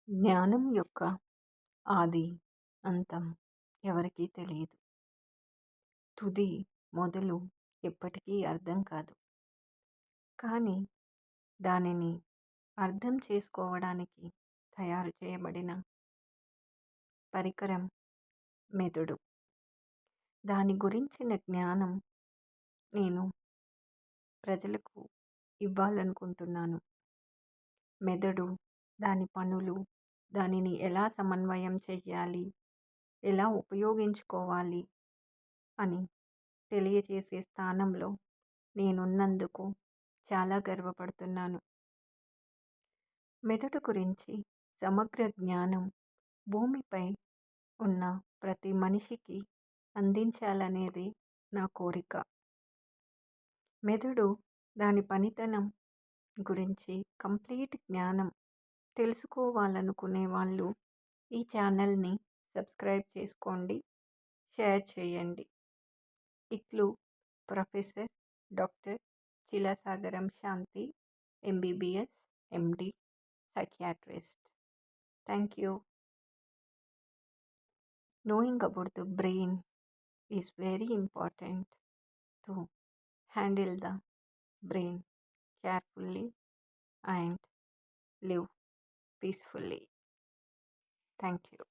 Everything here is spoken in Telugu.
జ్ఞానం యొక్క ఆది, అంతం ఎవరికీ తెలియదు. తుది, మొదలు ఎప్పటికీ అర్థం కాదు. కానీ దానిని అర్థం చేసుకోవడానికి తయారు చేయబడిన పరికరం మెదడు. దాని గురించిన జ్ఞానం నేను ప్రజలకు ఇవ్వాలనుకుంటున్నాను. మెదడు, దాని పనులు, దానిని ఎలా సమన్వయం చెయ్యాలి, ఎలా ఉపయోగించుకోవాలి అని తెలియజేసే స్థానంలో నేనున్నందుకు చాలా గర్వపడుతున్నాను. మెదడు గురించి సమగ్ర జ్ఞానం భూమిపై ఉన్న ప్రతి మనిషికి అందించాలనేది నా కోరిక. మెదడు, దాని పనితనం గురించి కంప్లీట్ జ్ఞానం తెలుసుకోవాలనుకునే వాళ్ళు ఈ ఛానల్ని సబ్స్క్రైబ్ చేసుకోండి, షేర్ చేయండి. ఇట్లు professor doctor చిలసాగరం Shanti, MBBS, MD, psychiatrist. Thank you. Knowing about the brain is very important to handle the brain carefully and live peacefully. Thank you.